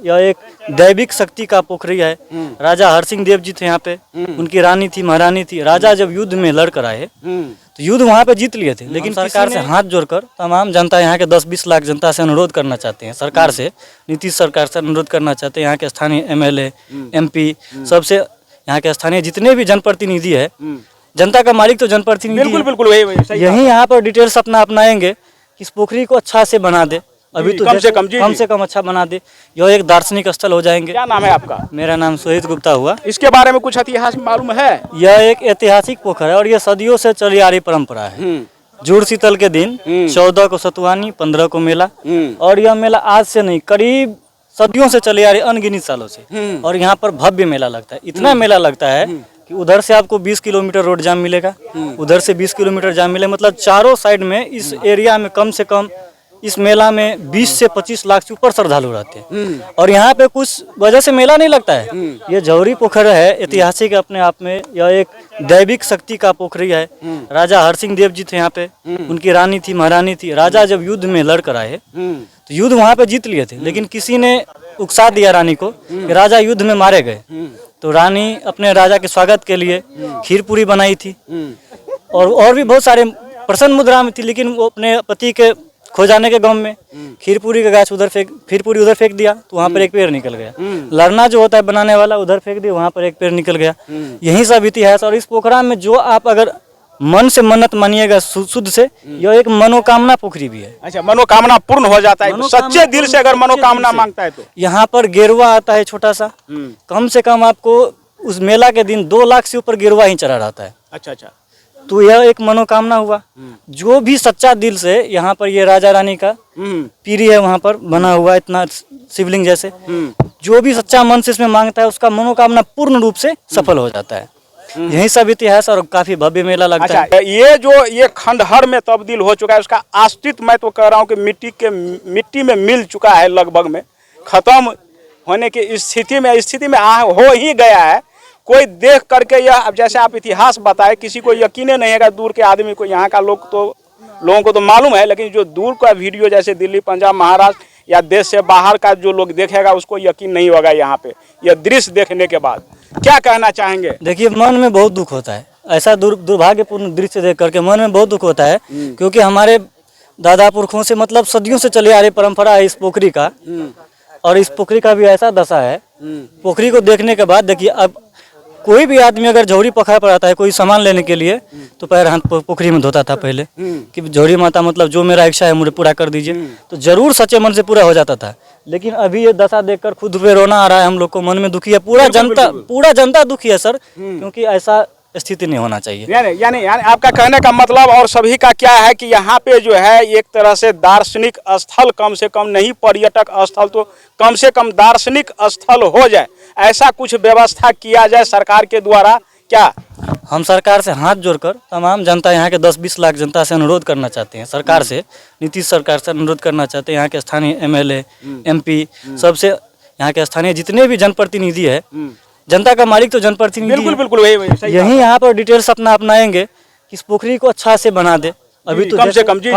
यह एक दैविक शक्ति का पोखरी है। राजा हरसिंह देव जी थे यहाँ पे, उनकी रानी थी, महारानी थी। राजा जब युद्ध में लड़ कर आए तो युद्ध वहाँ पे जीत लिए थे, लेकिन सरकार से हाथ जोड़कर तमाम जनता, यहाँ के 10-20 लाख जनता से अनुरोध करना चाहते हैं, सरकार से, नीतीश सरकार से अनुरोध करना चाहते हैं। यहाँ के स्थानीय MLA, MP सबसे, यहाँ के स्थानीय जितने भी जनप्रतिनिधि है, जनता का मालिक तो जनप्रतिनिधि, बिल्कुल यही यहाँ पर डिटेल्स अपना अपनाएंगे कि इस पोखरी को अच्छा से बना दे, अभी तो कम से कम अच्छा बना दे। यह एक दार्शनिक स्थल हो जाएंगे। क्या नाम है आपका? मेरा नाम सोहित गुप्ता हुआ। इसके बारे में कुछ इतिहास मालूम है? यह एक ऐतिहासिक पोखर है और यह सदियों से चली आ रही परंपरा है। जुड़ शीतल के दिन 14 को सतुआनी, 15 को मेला, और यह मेला आज से नहीं, करीब सदियों से चली आ रही, अनगिनत सालों से। और यहाँ पर भव्य मेला लगता है, इतना मेला लगता है कि उधर से आपको 20 किलोमीटर रोड जाम मिलेगा, उधर से 20 किलोमीटर जाम मिलेगा। मतलब चारों साइड में इस एरिया में कम से कम इस मेला में 20 से 25 लाख से ऊपर श्रद्धालु रहते हैं। और यहाँ पे कुछ वजह से मेला नहीं लगता है। ये जौहरी पोखर है, ऐतिहासिक अपने आप में। यह एक दैविक शक्ति का पोखरी है। राजा हरसिंह देव जी थे यहाँ पे, उनकी रानी थी, महारानी थी। राजा जब युद्ध में लड़ कर आए तो युद्ध वहाँ पे जीत लिए थे, लेकिन किसी ने उकसा दिया रानी को कि राजा युद्ध में मारे गए। तो रानी अपने राजा के स्वागत के लिए खीर पूरी बनाई थी, और भी बहुत सारे प्रसन्न मुद्रा में थी, लेकिन वो अपने पति के खो जाने के गम में खीर पूरी का गाछ खीर पूरी उधर फेंक दिया, तो वहाँ पर एक पेड़ निकल गया। लड़ना जो होता है बनाने वाला, उधर फेंक दिया, वहाँ पर एक पेड़ निकल गया। यही सब इतिहास। और इस पोखरा में जो आप अगर मन से मन्नत मानिएगा शुद्ध से, यह एक मनोकामना पोखरी भी है। अच्छा, मनोकामना पूर्ण हो जाता है सच्चे दिल से अगर मनोकामना मांगता है तो। यहाँ पर गेरुआ आता है छोटा सा, कम से कम आपको उस मेला के दिन 2 लाख से ऊपर गेरुआ ही चढ़ा रहता है। अच्छा, तो यह एक मनोकामना हुआ। जो भी सच्चा दिल से, यहाँ पर ये राजा रानी का पीरी है वहाँ पर बना हुआ, इतना शिवलिंग जैसे, जो भी सच्चा मन से इसमें मांगता है उसका मनोकामना पूर्ण रूप से सफल हो जाता है। यही सब इतिहास, और काफी भव्य मेला लगता है। ये खंडहर में तब्दील हो चुका है, उसका अस्तित्व मैं तो कह रहा हूँ कि मिट्टी में मिल चुका है, लगभग में खत्म होने की स्थिति में हो ही गया है। कोई देख करके यह, अब जैसे आप इतिहास बताए, किसी को यकीन नहीं है, दूर के आदमी को, यहाँ का लोगों को तो मालूम है, लेकिन जो दूर का वीडियो जैसे दिल्ली, पंजाब, महाराष्ट्र या देश से बाहर का जो लोग देखेगा उसको यकीन नहीं होगा यहाँ पे यह दृश्य देखने के बाद। क्या कहना चाहेंगे? देखिए, मन में बहुत दुख होता है, ऐसा दुर्भाग्यपूर्ण दृश्य देख करके मन में बहुत दुख होता है, क्योंकि हमारे दादा पुरखों से, मतलब सदियों से चली आ रही परंपरा है इस पोखरी का, और इस पोखरी का भी ऐसा दशा है। पोखरी को देखने के बाद देखिए, अब कोई भी आदमी अगर जौहरी पोखर पर आता है कोई सामान लेने के लिए, तो पैर हाथ पोखरी में धोता था पहले, कि जौहरी माता मतलब जो मेरा इच्छा है मुझे पूरा कर दीजिए, तो जरूर सच्चे मन से पूरा हो जाता था। लेकिन अभी ये दशा देखकर खुद पे रोना आ रहा है, हम लोग को मन में दुखी है, पूरा जनता दुखी है सर, क्योंकि ऐसा स्थिति नहीं होना चाहिए। यानी आपका कहने का मतलब और सभी का क्या है कि यहाँ पे जो है एक तरह से दार्शनिक स्थल, कम से कम नहीं पर्यटक स्थल तो कम से कम दार्शनिक स्थल हो जाए, ऐसा कुछ व्यवस्था किया जाए सरकार के द्वारा। क्या हम सरकार से हाथ जोड़कर तमाम जनता, यहाँ के 10-20 लाख जनता से अनुरोध करना चाहते हैं, सरकार से, नीतीश सरकार से अनुरोध करना चाहते हैं। यहाँ के स्थानीय MLA, MP सबसे, यहाँ के स्थानीय जितने भी जनप्रतिनिधि है, जनता का मालिक तो जनप्रतिनिधि, बिल्कुल यही यहाँ पर डिटेल्स अपना अपनाएंगे कि इस पोखरी को अच्छा से बना दे, अभी तो कम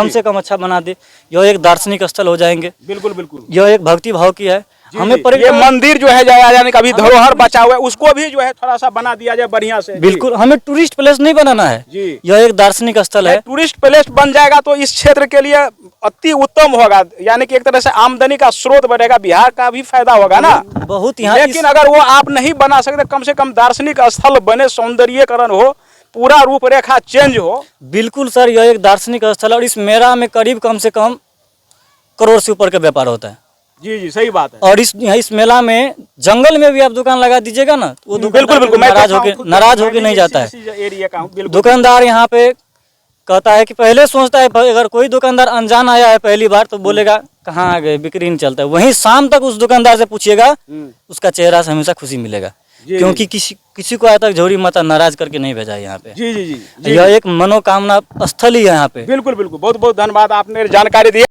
से कम अच्छा बना दे। यह एक दार्शनिक स्थल हो जाएंगे। बिल्कुल यह एक भक्ति भाव की है। हमें ये मंदिर जो है यानी कभी धरोहर बचा हुआ है, उसको भी जो है थोड़ा सा बना दिया जाए बढ़िया से। बिल्कुल, हमें टूरिस्ट प्लेस नहीं बनाना है जी। यह एक दार्शनिक स्थल है। टूरिस्ट प्लेस बन जाएगा तो इस क्षेत्र के लिए अति उत्तम होगा, यानी कि एक तरह से आमदनी का स्रोत बढ़ेगा, बिहार का भी फायदा होगा ना बहुत यहाँ। लेकिन अगर वो आप नहीं बना सकते, कम से कम दार्शनिक स्थल बने, सौंदर्यीकरण हो, पूरा रूपरेखा चेंज हो। बिल्कुल सर, यह एक दार्शनिक स्थल, और इस मेला में करीब कम से कम करोड़ से ऊपर का व्यापार होता है। जी सही बात है। और इस मेला में जंगल में भी आप दुकान लगा दीजिएगा ना, वो बिल्कुल नाराज होके नहीं जाता है। दुकानदार यहाँ पे कहता है कि पहले सोचता है, अगर कोई दुकानदार अनजान आया है पहली बार तो बोलेगा कहाँ आ गए, बिक्री नहीं चलता है। वहीं शाम तक उस दुकानदार से पूछिएगा, उसका चेहरा से हमेशा खुशी मिलेगा, क्योंकि किसी को आज तक जौहरी माता नाराज करके नहीं भेजा है यहाँ पे। जी। यह एक मनोकामना स्थल ही है यहाँ पे। बिल्कुल बहुत बहुत धन्यवाद, आपने जानकारी दी।